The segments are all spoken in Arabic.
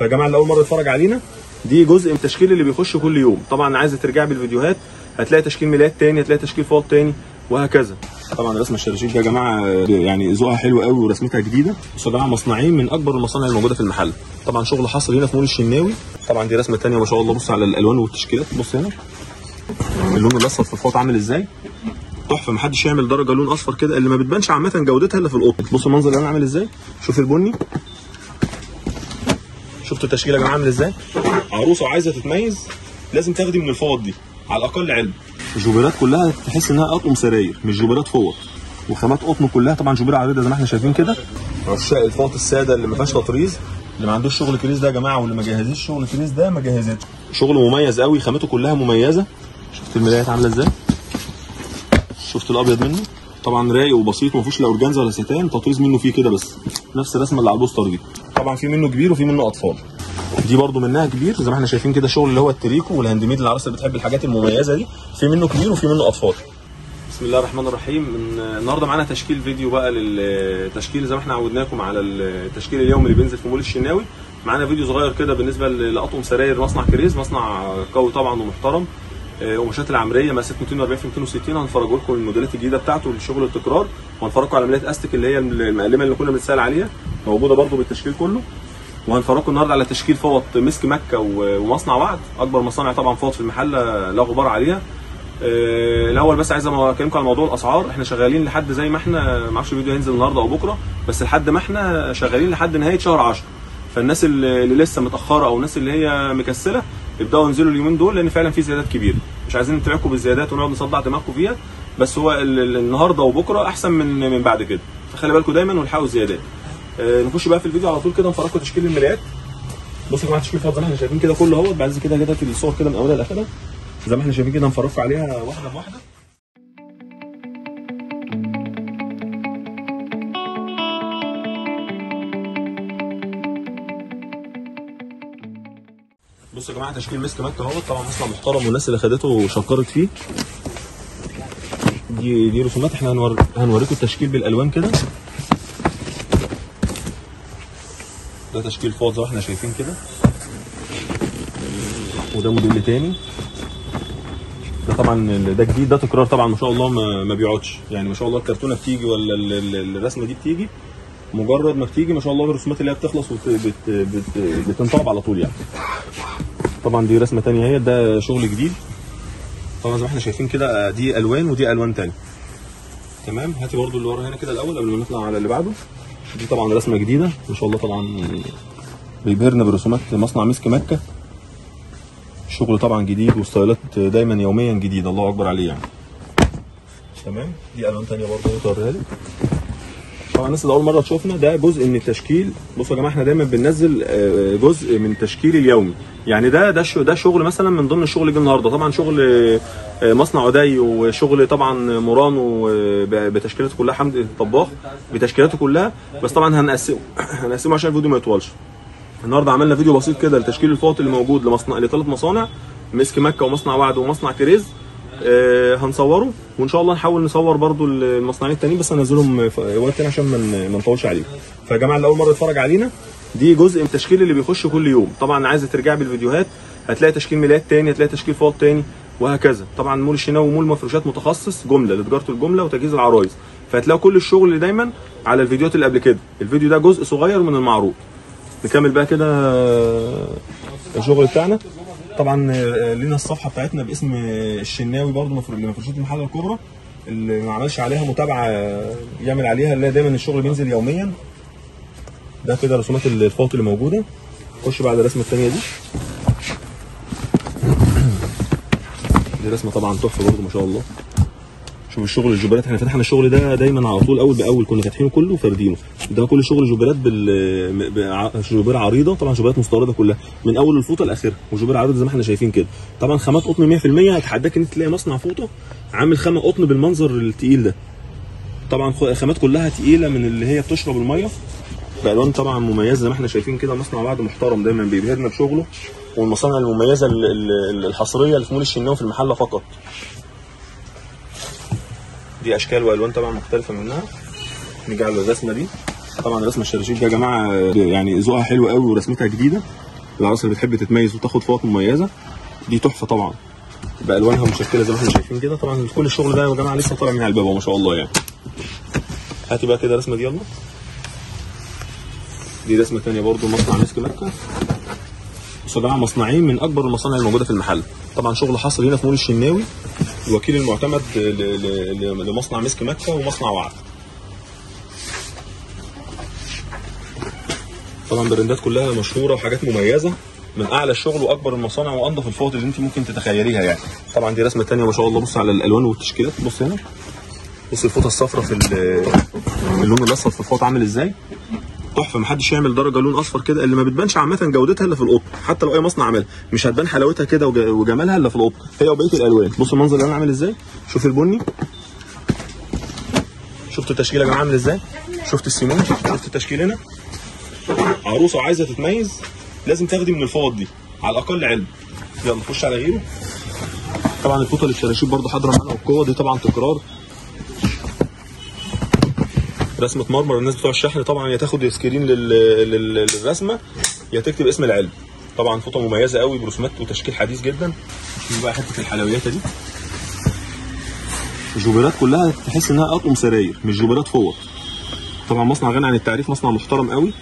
فيا جماعه اللي اول مره يتفرج علينا، دي جزء من التشكيل اللي بيخش كل يوم. طبعا عايزه ترجع بالفيديوهات هتلاقي تشكيل ميلاد تاني، هتلاقي تشكيل فوط تاني، وهكذا. طبعا رسمه الشراشيب يا جماعه يعني ذوقها حلو قوي ورسمتها جديده. بصوا يا جماعه مصنعين من اكبر المصانع الموجوده في المحل. طبعا شغل حصري هنا في مول الشناوي. طبعا دي رسمه ثانيه ما شاء الله. بص على الالوان والتشكيلات. بص هنا اللون الاصفر في الفوط عامل ازاي، تحفه. محدش يعمل درجه لون اصفر كده اللي ما بتبانش عامه جودتها الا في القطن. بص المنظر اللي انا عامل ازاي، شوف البني، شفتوا التشكيله يا جماعه عامل ازاي. عروسه وعايزه تتميز لازم تاخدي من الفوط دي على الاقل علبه. الجوبيرات كلها تحس انها اطقم سراير مش جوبيرات فوط، وخامات قطن كلها. طبعا جوبيره عريضه زي ما احنا شايفين كده. عشاق الفوط الساده اللي ما فيهاش تطريز، اللي ما عندوش شغل كريز ده يا جماعه، واللي ما جهزش شغل كريز ده ما جهزتش. شغل مميز قوي، خامته كلها مميزه. شفت الملايات عامله ازاي، شفت الابيض منه طبعا رايق وبسيط، ما فيهوش لا اورجانزا ولا ستان، تطريز منه فيه كده بس، نفس الرسمه اللي على البوستر دي. طبعا في منه كبير وفي منه اطفال. دي برده منها كبير زي ما احنا شايفين كده، شغل اللي هو التريكو والهاند العروسه اللي بتحب الحاجات المميزه دي. في منه كبير وفي منه اطفال. بسم الله الرحمن الرحيم. النهارده معانا تشكيل فيديو بقى للتشكيل زي ما احنا عودناكم على التشكيل اليومي اللي بينزل في مول الشناوي. معانا فيديو صغير كده بالنسبه لاطقم سراير مصنع كريز، مصنع قوي طبعا ومحترم. قماشات العمريه مقاسات 240 في 260. هنفرجوا لكم الموديلات الجديده بتاعته للشغل التكرار، وهنفرجكم على ملايات استك اللي هي المقلمه اللي كنا بنسال عليها موجوده برده بالتشكيل كله. وهنفرجكم النهارده على تشكيل فوط مسك مكه ومصنع وعد، اكبر مصانع طبعا فوط في المحل لا غبار عليها. الاول بس عايز اكلمكم على موضوع الاسعار. احنا شغالين لحد زي ما احنا، ما اعرفش الفيديو هينزل النهارده او بكره، بس لحد ما احنا شغالين لحد نهايه شهر 10. فالناس اللي لسه متاخره او الناس اللي هي مكسله ابداوا انزلوا اليومين دول، لان فعلا في زيادات كبيره. مش عايزين نتابعكم بالزيادات ونقعد نصدع دماغكم فيها، بس هو النهارده وبكره احسن من بعد كده، فخلي بالكم دايما والحقوا الزيادات. نخش بقى في الفيديو على طول كده نفرجكم تشكيل الملايات. بصوا يا جماعه تشكيل فوط زي ما احنا شايفين كده كله اهوت. بعد كده في الصور كده من اولها لاخرها زي ما احنا شايفين كده، هنفرجكم عليها واحده بواحده. بصوا يا جماعه تشكيل مسك مكه اهوت. طبعا مصنع محترم والناس اللي خدته شكرت فيه. دي رسومات. احنا هنوريكم التشكيل بالالوان كده. ده تشكيل فوط زي ما احنا شايفين كده، وده موديل تاني. ده طبعا ده جديد، ده تكرار طبعا ما شاء الله، ما بيقعدش يعني. ما شاء الله الكرتونه بتيجي ولا الرسمه دي بتيجي، مجرد ما بتيجي ما شاء الله الرسومات اللي هي بتخلص بتنطبع على طول يعني. طبعا دي رسمه ثانيه اهي، ده شغل جديد طبعا زي ما احنا شايفين كده. دي الوان ودي الوان ثانيه. تمام. هاتي برده اللي ورا هنا كده الاول قبل ما نطلع على اللي بعده. دي طبعا رسمه جديده ما شاء الله، طبعا بيبهرنا برسومات مصنع مسك مكه. الشغل طبعا جديد وستايلات دايما يوميا جديد، الله اكبر عليه يعني. تمام. دي الوان ثانيه برده هوريها لك. طبعا الناس اللي اول مره تشوفنا، ده جزء من التشكيل. بصوا يا جماعه احنا دايما بننزل جزء من التشكيل اليومي يعني. ده شغل مثلا من ضمن الشغل اللي جه النهارده. طبعا شغل مصنع عدي، وشغل طبعا مورانو بتشكيلاته كلها، حمد طباخ بتشكيلاته كلها. بس طبعا هنقسمه عشان الفيديو ما يطولش. النهارده عملنا فيديو بسيط كده لتشكيل الفوط اللي موجود لثلاث مصانع، مسك مكه ومصنع وعد ومصنع كريز. هنصوره وان شاء الله نحاول نصور برضو المصنعين التانيين، بس هنزلهم في وقت تاني عشان ما نطولش عليكم. فيا جماعه اللي اول مره يتفرج علينا، دي جزء من التشكيل اللي بيخش كل يوم. طبعا عايزه ترجع بالفيديوهات هتلاقي تشكيل ميلاد تاني، هتلاقي تشكيل فوط تاني، وهكذا. طبعا مول الشناوي مول مفروشات متخصص جمله لتجاره الجمله وتجهيز العرايس، فهتلاقوا كل الشغل اللي دايما على الفيديوهات اللي قبل كده. الفيديو ده جزء صغير من المعروض. نكمل بقى كده الشغل بتاعنا. طبعا لينا الصفحه بتاعتنا باسم الشناوي برضو لمفروشات المحله الكبرى، اللي ما عملش عليها متابعه يعمل عليها، اللي دايما الشغل بينزل يوميا. ده كده رسومات الفوط اللي موجوده. خش بعد الرسمه الثانيه دي. دي رسمه طبعا تحفه برضو ما شاء الله. شوف الشغل الجوبرات، احنا فتحنا الشغل ده دايما على طول اول باول، كنا فاتحينه كله وفاردينه. ده كل شغل جوبرات جوبره عريضه، طبعا جوبرات مستورده كلها من اول الفوطه لاخرها، وجوبره عريضه زي ما احنا شايفين كده. طبعا خامات قطن 100%. هتحداك ان انت تلاقي مصنع فوطه عامل خامه قطن بالمنظر التقيل ده. طبعا خامات كلها تقيله من اللي هي بتشرب الميه، بالوان طبعا مميزه زي ما احنا شايفين كده. مصنع وعد محترم دايما بيبهرنا بشغله، والمصانع المميزه الحصريه اللي في مول الشناوي في المحله فقط. دي اشكال والوان طبعا مختلفه منها. نيجي على الرسمه دي. طبعا رسمه الشراشيب دي يا جماعه يعني ذوقها حلو قوي ورسمتها جديده. العرايس اللي بتحب تتميز وتاخد فوط مميزه دي تحفه طبعا، بالوانها مشكله زي ما احنا شايفين كده. طبعا كل الشغل ده يا جماعه لسه طالع من على الباب ما شاء الله يعني. هاتي بقى كده الرسمه دي يلا. دي رسمه ثانيه برده مصنع مسك مكه. بصوا يا جماعه مصنعين من اكبر المصانع الموجوده في المحل، طبعا شغل حصري هنا في مول الشناوي، الوكيل المعتمد لمصنع مسك مكه ومصنع وعد. طبعا براندات كلها مشهوره وحاجات مميزه، من اعلى الشغل واكبر المصانع وانظف الفوط اللي انت ممكن تتخيليها يعني. طبعا دي رسمه ثانيه ما شاء الله. بص على الالوان والتشكيلات، بص هنا، بص الفوطه الصفراء في اللون الاصفر في الفوط عامل ازاي، تحفه. محدش يعمل درجه لون اصفر كده اللي ما بتبانش عامه جودتها الا في القطن، حتى لو اي مصنع عملها مش هتبان حلاوتها كده وجمالها الا في القطن هي وبقيه الالوان. بص المنظر اللي انا عامل ازاي، شوف البني، شفت التشكيله يا جماعه عامل ازاي، شفت السيمون، شفت التشكيل هنا. عروسه وعايزه تتميز لازم تاخدي من الفوط دي على الاقل علبه. يلا نخش على غيره. طبعا الفوطه للشراشيب برده حاضره معانا، والقوه دي طبعا تكرار رسمه مرمر. الناس بتوع الشحن طبعا يا تاخد سكرين للرسمه يا تكتب اسم العلبه. طبعا فوطه مميزه قوي برسومات وتشكيل حديث جدا. شوف بقى حته الحلويات دي، الجوبيرات كلها تحس انها اطقم سراير مش جوبيرات فوط. طبعا مصنع غني عن التعريف، مصنع محترم قوي،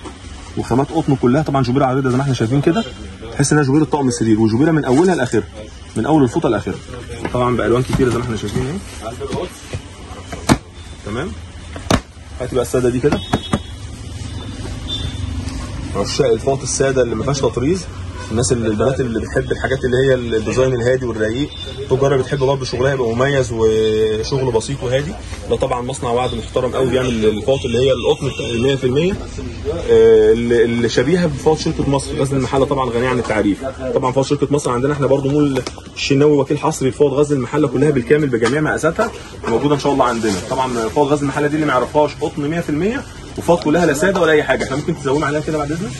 وخامات قطن كلها. طبعا جوبيره عريضه زي ما احنا شايفين كده، تحس انها جوبيره طقم السرير، وجوبيره من اولها لاخرها، من اول الفوطه لاخرها. طبعا بالوان كتيره زي ما احنا شايفين اهي. تمام. هاتي بقى الساده دي كده، عشاق الفوط الساده اللي ما فيهاش تطريز، الناس البنات اللي بتحب الحاجات اللي هي الديزاين الهادي والرقيق، تجاره بتحب برضه شغلها يبقى مميز وشغل بسيط وهادي. ده طبعا مصنع وعد محترم قوي بيعمل الفوط اللي هي القطن 100% اللي شبيهه بفوط شركه مصر غزل المحله، طبعا غنيه عن التعريف. طبعا فوط شركه مصر عندنا احنا برضه مول الشناوي وكيل حصري لفوط غزل المحله كلها بالكامل بجميع مقاساتها موجوده ان شاء الله عندنا. طبعا فوط غزل المحله دي اللي ما يعرفهاش قطن 100%، وفوط كلها لا ساده ولا اي حاجه. احنا ممكن تزوم عليها كده بعد اذنك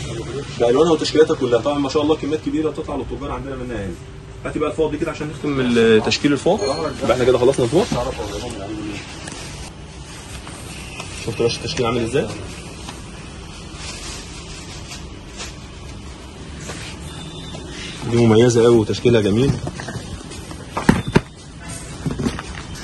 بالوانها وتشكيلاتها كلها. طبعا ما شاء الله كميات كبيره بتطلع للتجار عندنا منها هنا. هاتي بقى الفوط دي كده عشان نختم تشكيل الفوط. يبقى احنا كده خلصنا الفوط. شفتوا بقى التشكيل عامل ازاي؟ دي مميزه قوي وتشكيلها جميل.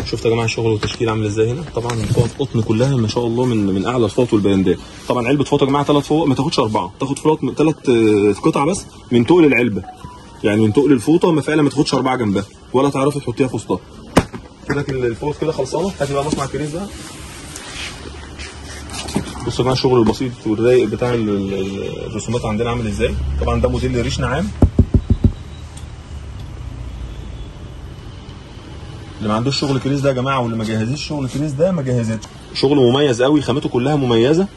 شفتوا يا جماعه الشغل والتشكيل عامل ازاي هنا؟ طبعا الفوط قطن كلها ما شاء الله من اعلى الفوط والبراندات. طبعا علبه فوط يا جماعه 3 فوط، ما تاخدش 4، تاخد فوط 3 قطع بس من تقل العلبه، يعني من تقل الفوطه ما فعلا ما تاخدش 4 جنبها ولا تعرفي تحطيها في وسطها. كده الفوط كده خلصانه. هاتي بقى مصنع كريز ده. بصوا يا جماعه الشغل البسيط والرايق بتاع الرسومات عندنا عامل ازاي. طبعا ده موديل ريش نعام، اللي ما عندوش شغل كريز ده يا جماعه واللي ما جهزيش شغل كريز ده ما جهزتش. شغل مميز قوي، خامته كلها مميزه.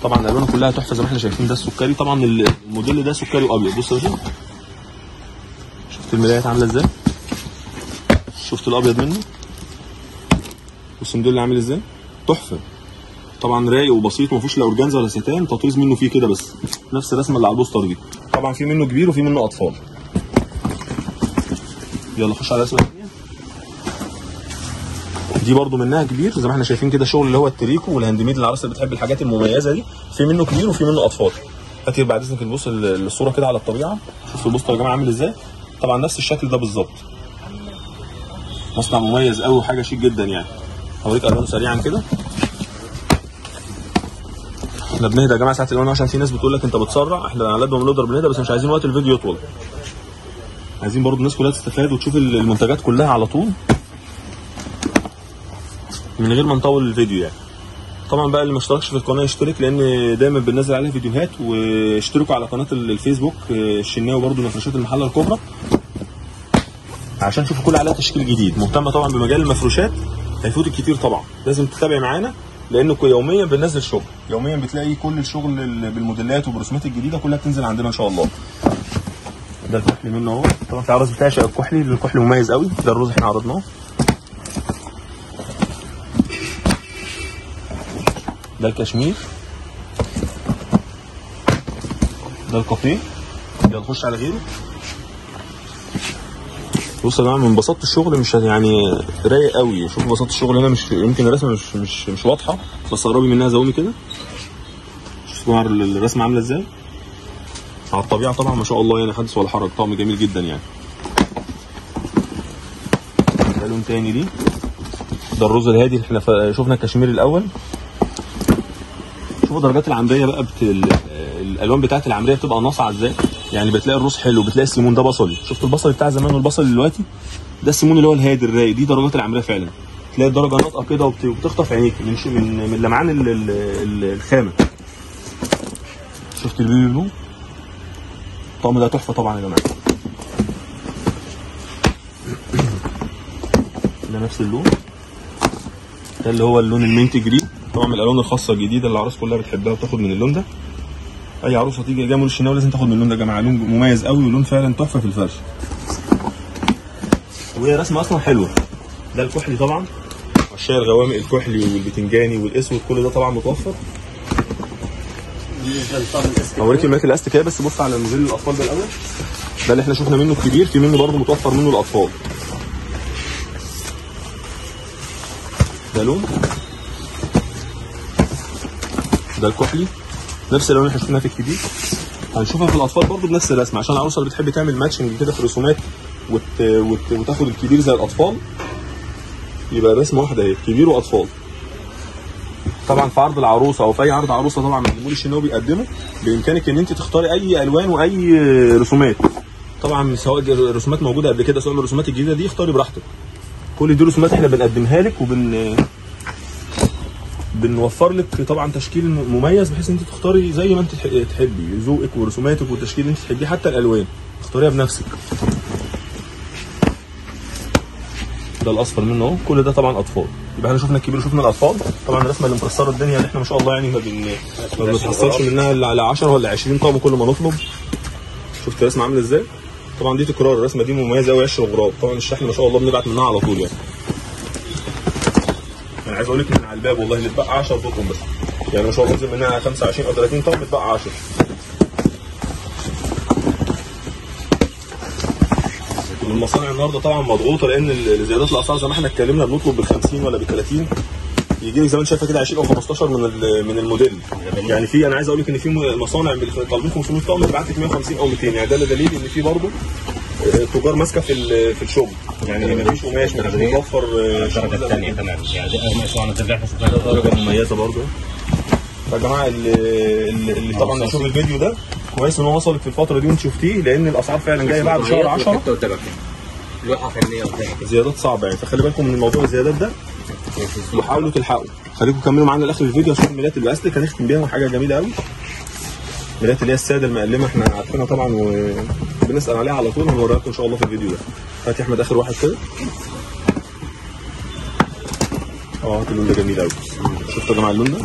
طبعا الوانه كلها تحفه زي ما احنا شايفين. ده السكري، طبعا الموديل ده سكري وابيض. بص يا باشا، شفت المرايات عامله ازاي، شفت الابيض منه، والصندوق اللي عامل ازاي تحفه. طبعا رايق وبسيط وما فيهوش لا اورجانزا ولا ستان، تطريز منه فيه كده بس نفس الرسمه اللي على البوستر دي. طبعا في منه كبير وفي منه اطفال. يلا خش على الرسمه الثانيه. دي برضو منها كبير زي ما احنا شايفين كده، شغل اللي هو التريكو والهاند ميد للعرايس اللي بتحب الحاجات المميزه دي. في منه كبير وفي منه اطفال. هاتي بعد اذنك نبص الصوره كده على الطبيعه. شوفوا البوستر يا جماعه عامل ازاي. طبعا نفس الشكل ده بالظبط. مصنع مميز قوي وحاجه شيك جدا يعني. هوريك الوانه سريعا كده. احنا بنهدى يا جماعه ساعه الالوان عشان في ناس بتقول لك انت بتسرع. احنا على قد ما بنقدر بنهدى، بس مش عايزين وقت الفيديو يطول. عايزين برضو الناس كلها تستفاد وتشوف المنتجات كلها على طول من غير ما نطول الفيديو يعني. طبعا بقى اللي ما اشتركش في القناه يشترك، لان دايما بننزل عليها فيديوهات. واشتركوا على قناه الفيسبوك الشناوي برضو مفروشات المحله الكبرى عشان تشوفوا كل عليها تشكيل جديد. مهتمه طبعا بمجال المفروشات، هيفوتك كتير طبعا. لازم تتابعي معانا لانكم يوميا بننزل شغل، يوميا بتلاقي كل الشغل بالموديلات وبالرسومات الجديده كلها بتنزل عندنا ان شاء الله. ده الكحلي منه اهو. طبعا في عرايس بتعشق الكحلي، الكحلي مميز قوي. ده الروز احنا عرضناه. ده الكشمير. ده الكافيه. يلا نخش على غيره. بصوا يا جماعه من بساطه الشغل مش يعني رايق قوي. شوفوا بساطه الشغل هنا، مش يمكن الرسمه مش واضحه بس قربي منها زومي كده. شوفوا الرسمه عامله ازاي. على الطبيعه طبعا ما شاء الله يعني، حدث ولا حرج، طقم جميل جدا يعني. ده لون تاني ليه، ده الرز الهادي اللي احنا شفنا الكشمير الاول. شوفوا درجات العمريه بقى الالوان بتاعت العمريه بتبقى ناصعه ازاي يعني. بتلاقي الرز حلو، بتلاقي السيمون ده بصلي. شفت البصل بتاع زمان والبصل دلوقتي؟ ده السيمون اللي هو الهادي الرايق. دي درجات العمريه فعلا، تلاقي الدرجه ناطقه كده وبتخطف عينيك من لمعان الخامه. شفت البيبي بلو؟ الطقم ده تحفه طبعا يا جماعه. ده نفس اللون، ده اللي هو اللون المنت جرين، طبعا من الالوان الخاصه الجديده اللي العرايس كلها بتحبها وبتاخد من اللون ده. اي عروسه تيجي جايه مول الشناوي لازم تاخد من اللون ده يا جماعه، لون مميز قوي ولون فعلا تحفه في الفرش، وهي رسمه اصلا حلوه. ده الكحلي طبعا، عشان الغوامق الكحلي والبتنجاني والاسود كل ده طبعا متوفر. هوريك الماكل الاستيكيه بس. بص على الموديل الاطفال ده الاول، ده اللي احنا شفنا منه الكبير، في منه برضه متوفر منه الاطفال. ده لون، ده الكحلي نفس الالوان اللي احنا شفناها في الكبير هنشوفها في الاطفال برضه بنفس الرسمه، عشان العروسه اللي بتحب تعمل ماتشنج كده في الرسومات وتاخد الكبير زي الاطفال، يبقى الرسمه واحده اهي، كبير واطفال. طبعا في عرض العروسه او في اي عرض عروسه طبعا من مول الشناوي بيقدمه، بامكانك ان انت تختاري اي الوان واي رسومات. طبعا سواء الرسومات موجوده قبل كده سواء الرسومات الجديده دي، اختاري براحتك. كل دي رسومات احنا بنقدمها لك بنوفر لك طبعا تشكيل مميز بحيث ان انت تختاري زي ما انت تحبي، ذوقك ورسوماتك والتشكيل اللي انت تحبيه، حتى الالوان اختاريها بنفسك. ده الاصفر منه اهو، كل ده طبعا اطفال. يبقى احنا شفنا الكبير وشفنا الاطفال. طبعا الرسمه اللي مكسره الدنيا اللي احنا ما شاء الله يعني ما بنتحصلش منها الا على 10 ولا 20 طقم كل ما نطلب. شفت الرسمه عامله ازاي؟ طبعا دي تكرار، الرسمه دي مميزه قوي، قشر وغراب. طبعا الشحن ما شاء الله بنبعت منها على طول يعني. انا عايز اقول لك من على الباب والله اللي اتبقى 10 طقم بس يعني، ما شاء الله نزل منها 25 او 30 طقم اتبقى 10. المصانع النهارده طبعا مضغوطه لان زيادات الاسعار زي ما احنا اتكلمنا، بنطلب بال 50 ولا بال 30 يجي لك زي ما انت شايفه كده 20 او 15 من الموديل يعني. في انا عايز اقول لك ان في مصانع طالبين 500 طقم تبعت لك 150 او 200 يعني. ده دليل ان في برضه تجار ماسكه في الشغل يعني، ما فيش قماش مش متوفر. الدرجه الثانيه تمام يعني، دي قماش وانا ترجع درجه مميزه برضه يا جماعه. اللي طبعا هيشوف الفيديو ده كويس ان هو وصلك في الفتره دي وانت شفتيه، لان الاسعار فعلا جايه بعد شهر 10 لوحه فنيه قدامك، زيادات صعبه يعني. فخلي بالكم من موضوع الزيادات ده وحاولوا تلحقوا. خليكم كملوا معانا لاخر الفيديو عشان الميلات اللي باستك هنختم بيها حاجه جميله قوي. الميلات اللي هي الساده المقلمه احنا عارفينها طبعا وبنسال عليها على طول، هنوريها لكم ان شاء الله في الفيديو ده. هات يا احمد اخر واحد كده. هات اللون ده جميل قوي. شفتوا يا جماعه اللون ده؟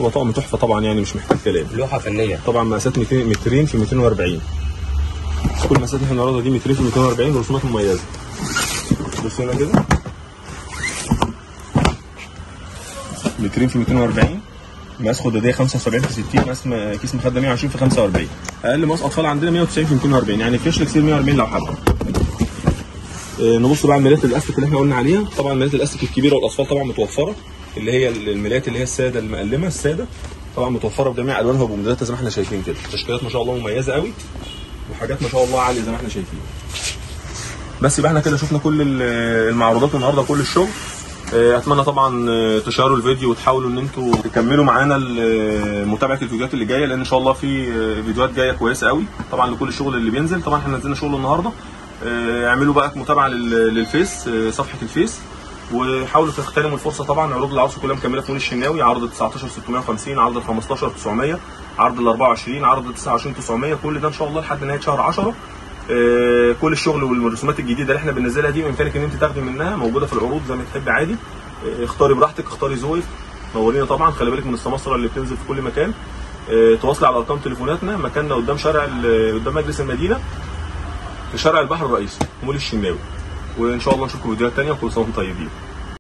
هو طقم تحفه طبعا يعني، مش محتاج كلام. لوحه فنيه طبعا مقاسات مترين في 240. كل مقاسات احنا النهارده دي مترين في 240 ورسومات مميزه. بصوا هنا كده مترين في 240، مقاس خداديه 75 في 60، مقاس كيس مخده 120 في 45. اقل مقاس اطفال عندنا 190 في 240 يعني، فيش لك كتير 140 لو حابب. نبص بقى على الميلات الاستيك اللي احنا قلنا عليها. طبعا الميلات الاستيك الكبيره والاطفال طبعا متوفره، اللي هي الميلات اللي هي الساده المقلمه الساده طبعا متوفره بجميع الوانها وبموديلاتها زي ما احنا شايفين كده. تشكيلات ما شاء الله مميزه قوي وحاجات ما شاء الله عاليه زي ما احنا شايفين. بس يبقى احنا كده شفنا كل المعروضات النهارده كل الشغل. اتمنى طبعا تشاركوا الفيديو وتحاولوا ان انتوا تكملوا معانا متابعه الفيديوهات اللي جايه، لان ان شاء الله في فيديوهات جايه كويسه قوي طبعا لكل الشغل اللي بينزل. طبعا احنا نزلنا شغل النهارده، اعملوا بقى متابعه للفيس صفحه الفيس، وحاولوا تغتنموا الفرصه. طبعا عروض العروسه كلها مكمله في مول الشناوي، عرض 19650، عرض 15900، عرض 24، عرض 29900، كل ده ان شاء الله لحد نهايه شهر 10. كل الشغل والرسومات الجديده اللي احنا بننزلها دي بامكانك ان انت تاخدي منها، موجوده في العروض زي ما تحبي عادي. اختاري براحتك، اختاري ذوقك، نورينا طبعا. خلي بالك من السماسره اللي بتنزل في كل مكان. تواصلي على ارقام تليفوناتنا. مكاننا قدام قدام مجلس المدينه في شارع البحر الرئيسي مول الشناوي. وان شاء الله نشوفكم فيديوهات ثانيه وكل سنه وانتم طيبين.